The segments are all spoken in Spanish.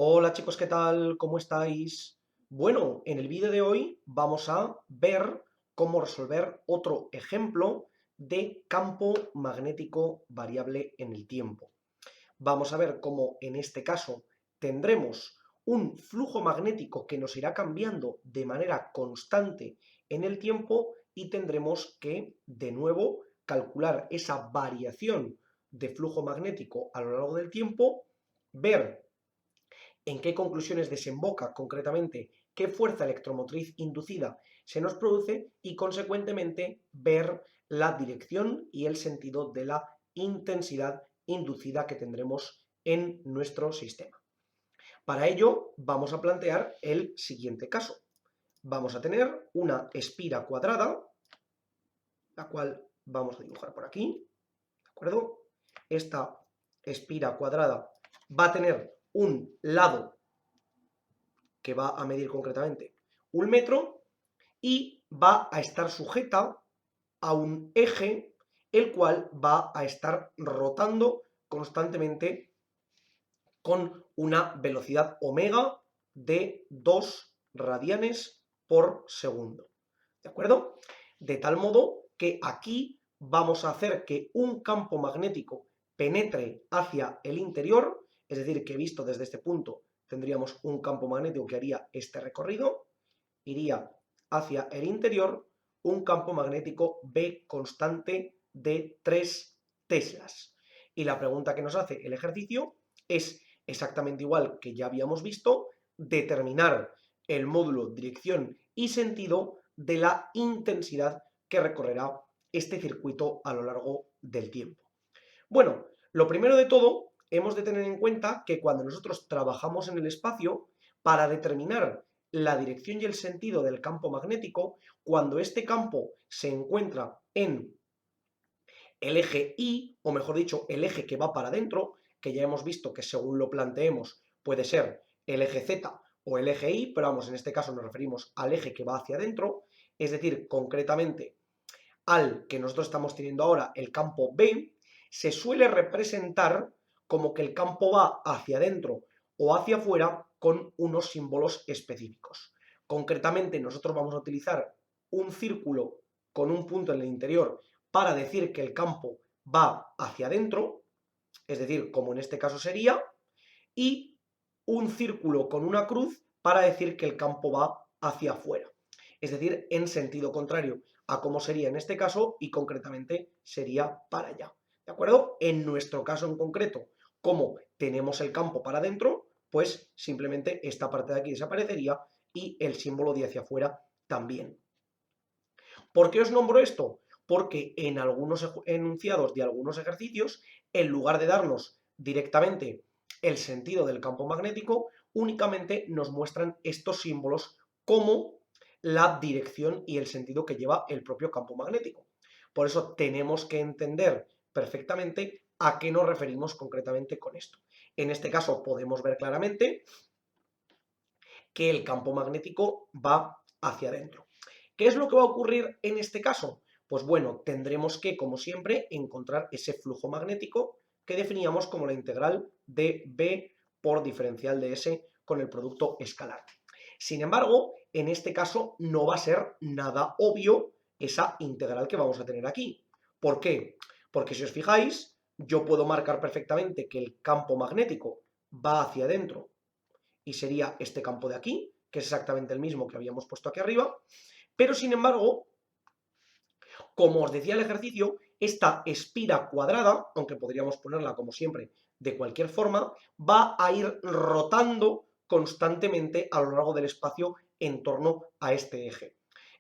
Hola chicos, ¿qué tal? ¿Cómo estáis? Bueno, en el vídeo de hoy vamos a ver cómo resolver otro ejemplo de campo magnético variable en el tiempo. Vamos a ver cómo en este caso tendremos un flujo magnético que nos irá cambiando de manera constante en el tiempo y tendremos que, de nuevo, calcular esa variación de flujo magnético a lo largo del tiempo, ver en qué conclusiones desemboca concretamente, qué fuerza electromotriz inducida se nos produce y, consecuentemente, ver la dirección y el sentido de la intensidad inducida que tendremos en nuestro sistema. Para ello, vamos a plantear el siguiente caso. Vamos a tener una espira cuadrada, la cual vamos a dibujar por aquí, ¿de acuerdo? Esta espira cuadrada va a tener un lado que va a medir concretamente 1 metro y va a estar sujeta a un eje el cual va a estar rotando constantemente con una velocidad omega de 2 radianes por segundo. ¿De acuerdo? De tal modo que aquí vamos a hacer que un campo magnético penetre hacia el interior, es decir, que visto desde este punto tendríamos un campo magnético que haría este recorrido, iría hacia el interior un campo magnético B constante de 3 teslas. Y la pregunta que nos hace el ejercicio es exactamente igual que ya habíamos visto, determinar el módulo dirección y sentido de la intensidad que recorrerá este circuito a lo largo del tiempo. Bueno, lo primero de todo, hemos de tener en cuenta que cuando nosotros trabajamos en el espacio, para determinar la dirección y el sentido del campo magnético, cuando este campo se encuentra en el eje Y, o mejor dicho, el eje que va para adentro, que ya hemos visto que según lo planteemos puede ser el eje Z o el eje Y, pero vamos, en este caso nos referimos al eje que va hacia adentro, es decir, concretamente al que nosotros estamos teniendo ahora, el campo B, se suele representar como que el campo va hacia adentro o hacia afuera con unos símbolos específicos. Concretamente, nosotros vamos a utilizar un círculo con un punto en el interior para decir que el campo va hacia adentro, es decir, como en este caso sería, y un círculo con una cruz para decir que el campo va hacia afuera, es decir, en sentido contrario a cómo sería en este caso y concretamente sería para allá, ¿de acuerdo? En nuestro caso en concreto, como tenemos el campo para adentro, pues simplemente esta parte de aquí desaparecería y el símbolo de hacia afuera también. ¿Por qué os nombro esto? Porque en algunos enunciados de algunos ejercicios, en lugar de darnos directamente el sentido del campo magnético, únicamente nos muestran estos símbolos como la dirección y el sentido que lleva el propio campo magnético. Por eso tenemos que entender perfectamente a qué nos referimos concretamente con esto. En este caso podemos ver claramente que el campo magnético va hacia adentro. ¿Qué es lo que va a ocurrir en este caso? Pues bueno, tendremos que, como siempre, encontrar ese flujo magnético que definíamos como la integral de B por diferencial de S con el producto escalar. Sin embargo, en este caso no va a ser nada obvio esa integral que vamos a tener aquí. ¿Por qué? Porque si os fijáis, yo puedo marcar perfectamente que el campo magnético va hacia adentro y sería este campo de aquí, que es exactamente el mismo que habíamos puesto aquí arriba, pero sin embargo, como os decía el ejercicio, esta espira cuadrada, aunque podríamos ponerla como siempre de cualquier forma, va a ir rotando constantemente a lo largo del espacio en torno a este eje.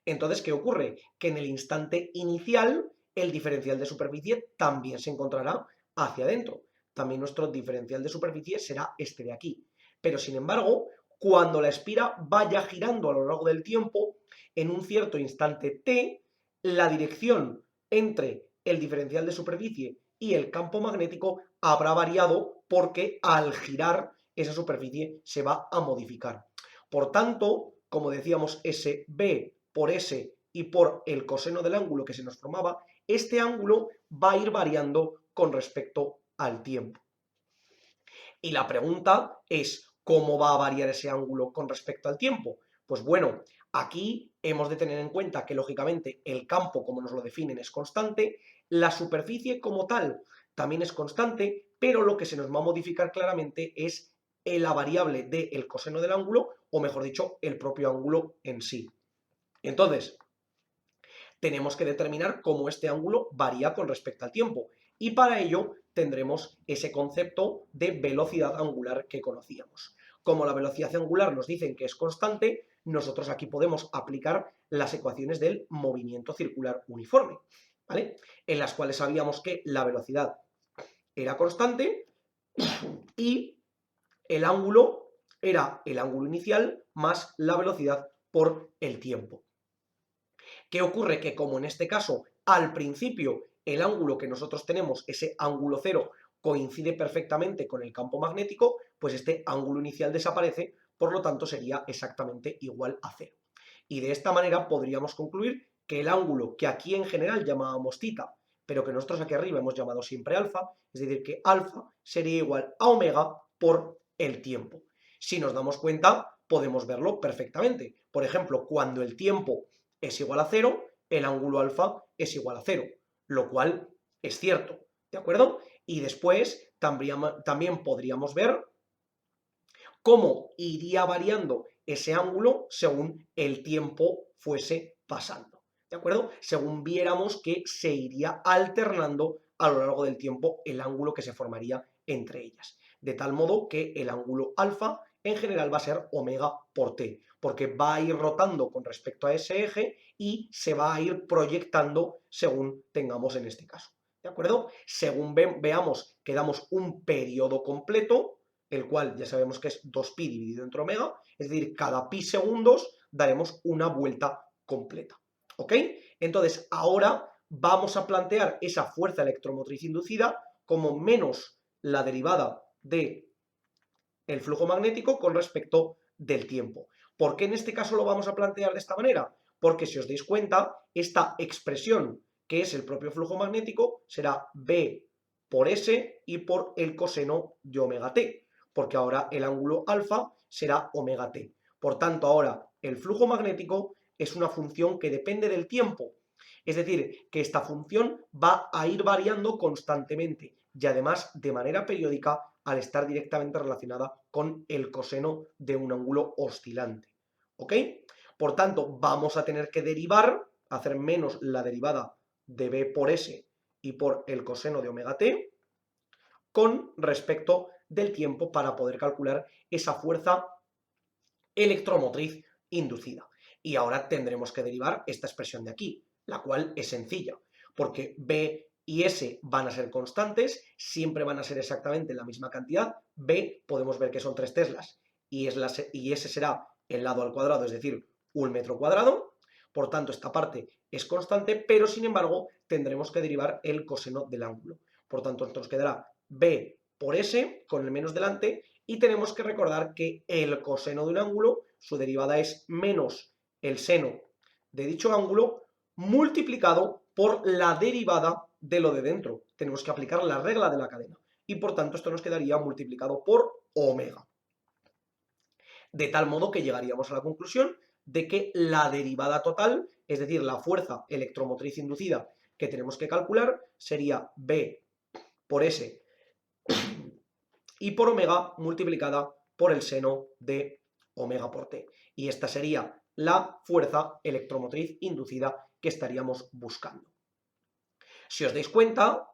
Entonces, ¿qué ocurre? Que en el instante inicial el diferencial de superficie también se encontrará hacia adentro. También nuestro diferencial de superficie será este de aquí. Pero sin embargo, cuando la espira vaya girando a lo largo del tiempo, en un cierto instante t, la dirección entre el diferencial de superficie y el campo magnético habrá variado porque al girar esa superficie se va a modificar. Por tanto, como decíamos, ese b por s y por el coseno del ángulo que se nos formaba, este ángulo va a ir variando con respecto al tiempo. Y la pregunta es, ¿cómo va a variar ese ángulo con respecto al tiempo? Pues bueno, aquí hemos de tener en cuenta que lógicamente el campo, como nos lo definen, es constante, la superficie como tal también es constante, pero lo que se nos va a modificar claramente es la variable del coseno del ángulo, o mejor dicho, el propio ángulo en sí. Entonces, tenemos que determinar cómo este ángulo varía con respecto al tiempo, y para ello tendremos ese concepto de velocidad angular que conocíamos. Como la velocidad angular nos dicen que es constante, nosotros aquí podemos aplicar las ecuaciones del movimiento circular uniforme, ¿vale? En las cuales sabíamos que la velocidad era constante y el ángulo era el ángulo inicial más la velocidad por el tiempo. ¿Qué ocurre? Que como en este caso, al principio, el ángulo que nosotros tenemos, ese ángulo cero, coincide perfectamente con el campo magnético, pues este ángulo inicial desaparece, por lo tanto sería exactamente igual a cero. Y de esta manera podríamos concluir que el ángulo que aquí en general llamábamos θ, pero que nosotros aquí arriba hemos llamado siempre alfa, es decir, que alfa sería igual a omega por el tiempo. Si nos damos cuenta, podemos verlo perfectamente. Por ejemplo, cuando el tiempo es igual a cero, el ángulo alfa es igual a cero, lo cual es cierto, ¿de acuerdo? Y después también podríamos ver cómo iría variando ese ángulo según el tiempo fuese pasando, ¿de acuerdo? Según viéramos que se iría alternando a lo largo del tiempo el ángulo que se formaría entre ellas, de tal modo que el ángulo alfa en general va a ser omega por t, porque va a ir rotando con respecto a ese eje y se va a ir proyectando según tengamos en este caso, ¿de acuerdo? Según veamos que damos un periodo completo, el cual ya sabemos que es 2pi dividido entre omega, es decir, cada pi segundos daremos una vuelta completa, ¿ok? Entonces, ahora vamos a plantear esa fuerza electromotriz inducida como menos la derivada del flujo magnético con respecto del tiempo. ¿Por qué en este caso lo vamos a plantear de esta manera? Porque si os dais cuenta, esta expresión, que es el propio flujo magnético, será B por S y por el coseno de omega t, porque ahora el ángulo alfa será omega t. Por tanto, ahora el flujo magnético es una función que depende del tiempo. Es decir, que esta función va a ir variando constantemente y además de manera periódica al estar directamente relacionada con el coseno de un ángulo oscilante. ¿Ok? Por tanto, vamos a tener que derivar, hacer menos la derivada de B por S y por el coseno de omega t con respecto del tiempo para poder calcular esa fuerza electromotriz inducida. Y ahora tendremos que derivar esta expresión de aquí, la cual es sencilla, porque B y S van a ser constantes, siempre van a ser exactamente la misma cantidad. B podemos ver que son 3 teslas y S será el lado al cuadrado, es decir, 1 metro cuadrado. Por tanto, esta parte es constante, pero sin embargo tendremos que derivar el coseno del ángulo. Por tanto, nos quedará B por S con el menos delante y tenemos que recordar que el coseno de un ángulo, su derivada es menos el seno de dicho ángulo multiplicado por la derivada de lo de dentro. Tenemos que aplicar la regla de la cadena y por tanto esto nos quedaría multiplicado por omega. De tal modo que llegaríamos a la conclusión de que la derivada total, es decir, la fuerza electromotriz inducida que tenemos que calcular, sería B por S y por omega multiplicada por el seno de omega por t. Y esta sería la fuerza electromotriz inducida que estaríamos buscando. Si os dais cuenta,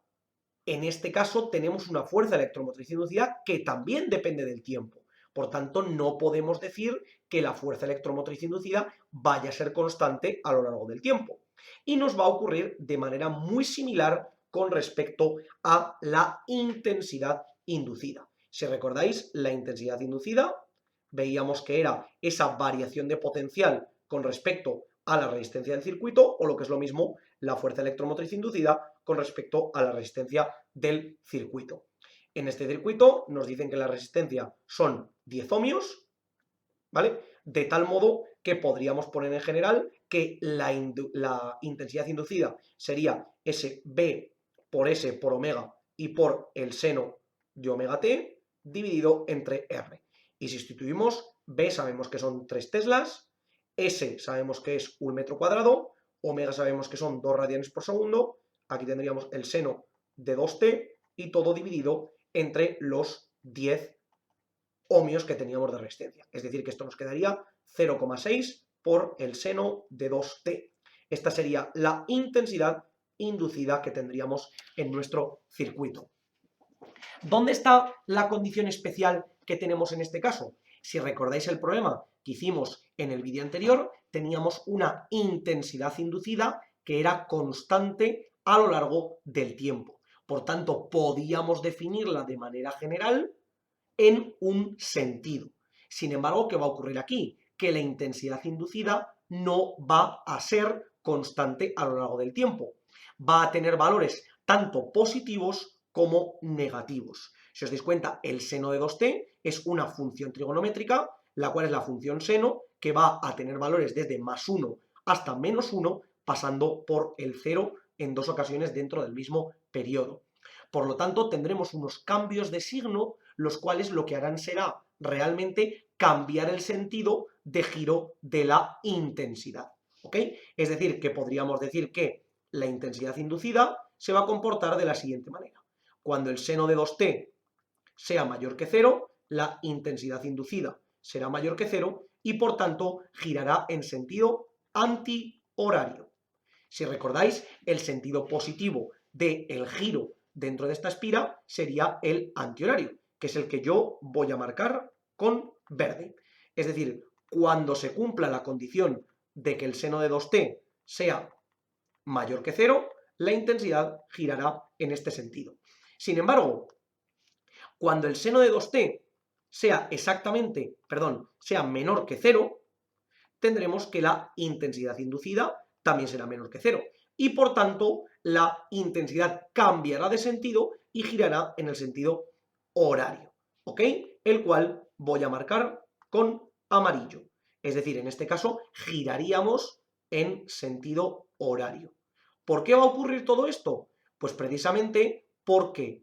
en este caso tenemos una fuerza electromotriz inducida que también depende del tiempo. Por tanto, no podemos decir que la fuerza electromotriz inducida vaya a ser constante a lo largo del tiempo. Y nos va a ocurrir de manera muy similar con respecto a la intensidad inducida. Si recordáis, la intensidad inducida veíamos que era esa variación de potencial con respecto a la resistencia del circuito, o lo que es lo mismo, la fuerza electromotriz inducida con respecto a la resistencia del circuito. En este circuito nos dicen que la resistencia son 10 ohmios, ¿vale? De tal modo que podríamos poner en general que la intensidad inducida sería ese B por S por omega y por el seno de omega t dividido entre R. Y si sustituimos, B sabemos que son 3 teslas, S sabemos que es 1 metro cuadrado, omega sabemos que son 2 radianes por segundo, aquí tendríamos el seno de 2t y todo dividido entre los 10 ohmios que teníamos de resistencia. Es decir, que esto nos quedaría 0,6 por el seno de 2t. Esta sería la intensidad inducida que tendríamos en nuestro circuito. ¿Dónde está la condición especial que tenemos en este caso? Si recordáis el problema que hicimos en el vídeo anterior, teníamos una intensidad inducida que era constante a lo largo del tiempo. Por tanto, podíamos definirla de manera general en un sentido. Sin embargo, ¿qué va a ocurrir aquí? Que la intensidad inducida no va a ser constante a lo largo del tiempo. Va a tener valores tanto positivos como negativos. Si os dais cuenta, el seno de 2t es una función trigonométrica, la cual es la función seno, que va a tener valores desde más 1 hasta menos 1, pasando por el 0 en 2 ocasiones dentro del mismo periodo. Por lo tanto, tendremos unos cambios de signo, los cuales lo que harán será realmente cambiar el sentido de giro de la intensidad. ¿Ok? Es decir, que podríamos decir que la intensidad inducida se va a comportar de la siguiente manera. Cuando el seno de 2t sea mayor que 0, la intensidad inducida será mayor que 0 y por tanto girará en sentido antihorario. Si recordáis, el sentido positivo del giro dentro de esta espira sería el antihorario, que es el que yo voy a marcar con verde. Es decir, cuando se cumpla la condición de que el seno de 2t sea mayor que 0, la intensidad girará en este sentido. Sin embargo, cuando el seno de 2t sea sea menor que 0, tendremos que la intensidad inducida también será menor que 0. Y por tanto, la intensidad cambiará de sentido y girará en el sentido horario, ¿ok? El cual voy a marcar con amarillo. Es decir, en este caso, giraríamos en sentido horario. ¿Por qué va a ocurrir todo esto? Pues precisamente porque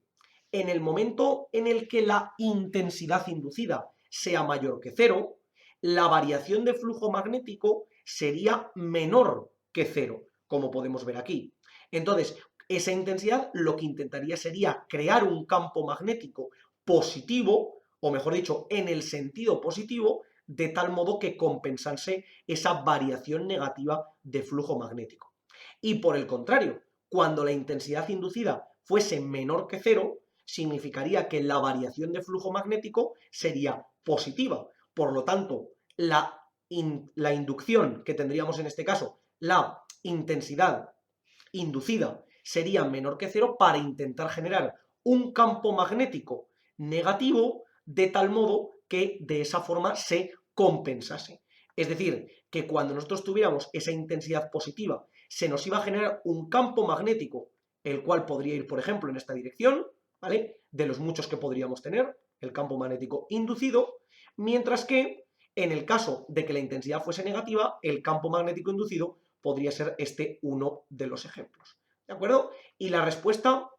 en el momento en el que la intensidad inducida sea mayor que 0, la variación de flujo magnético sería menor que 0, como podemos ver aquí. Entonces, esa intensidad lo que intentaría sería crear un campo magnético positivo, o mejor dicho, en el sentido positivo, de tal modo que compensase esa variación negativa de flujo magnético. Y por el contrario, cuando la intensidad inducida fuese menor que 0, significaría que la variación de flujo magnético sería positiva. Por lo tanto, la inducción que tendríamos en este caso, la intensidad inducida sería menor que 0 para intentar generar un campo magnético negativo de tal modo que de esa forma se compensase. Es decir, que cuando nosotros tuviéramos esa intensidad positiva, se nos iba a generar un campo magnético, el cual podría ir, por ejemplo, en esta dirección, ¿vale? De los muchos que podríamos tener, el campo magnético inducido, mientras que en el caso de que la intensidad fuese negativa, el campo magnético inducido podría ser este uno de los ejemplos. ¿De acuerdo? Y la respuesta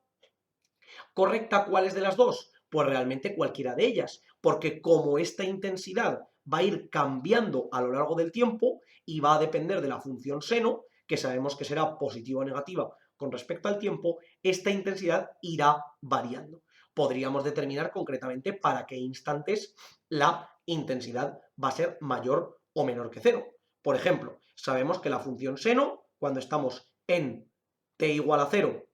correcta, ¿cuál es de las dos? Pues realmente cualquiera de ellas, porque como esta intensidad va a ir cambiando a lo largo del tiempo y va a depender de la función seno, que sabemos que será positiva o negativa con respecto al tiempo, esta intensidad irá variando. Podríamos determinar concretamente para qué instantes la intensidad va a ser mayor o menor que 0. Por ejemplo, sabemos que la función seno, cuando estamos en t igual a 0,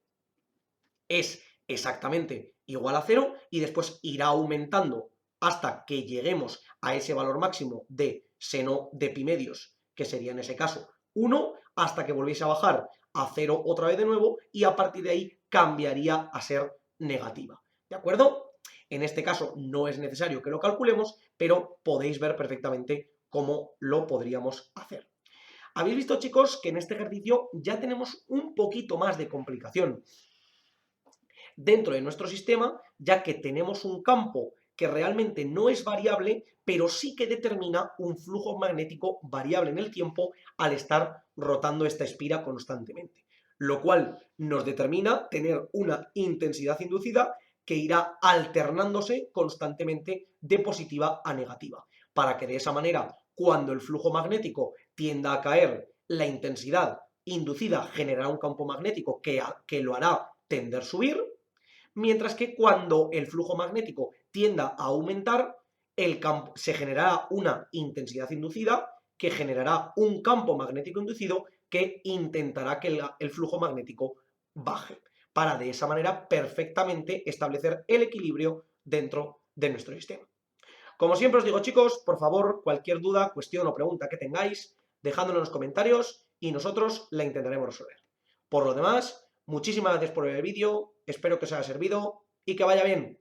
es exactamente igual a 0 y después irá aumentando hasta que lleguemos a ese valor máximo de seno de pi medios, que sería en ese caso 1, hasta que volviese a bajar a 0 otra vez de nuevo y a partir de ahí cambiaría a ser negativa. ¿De acuerdo? En este caso no es necesario que lo calculemos, pero podéis ver perfectamente cómo lo podríamos hacer. Habéis visto, chicos, que en este ejercicio ya tenemos un poquito más de complicación dentro de nuestro sistema, ya que tenemos un campo que realmente no es variable, pero sí que determina un flujo magnético variable en el tiempo al estar rotando esta espira constantemente, lo cual nos determina tener una intensidad inducida que irá alternándose constantemente de positiva a negativa, para que de esa manera, cuando el flujo magnético tienda a caer, la intensidad inducida generará un campo magnético que lo hará tender a subir, mientras que cuando el flujo magnético tienda a aumentar, se generará una intensidad inducida que generará un campo magnético inducido que intentará que el flujo magnético baje, para de esa manera perfectamente establecer el equilibrio dentro de nuestro sistema. Como siempre os digo, chicos, por favor, cualquier duda, cuestión o pregunta que tengáis, dejádmelo en los comentarios y nosotros la intentaremos resolver. Por lo demás, muchísimas gracias por ver el vídeo, espero que os haya servido y que vaya bien.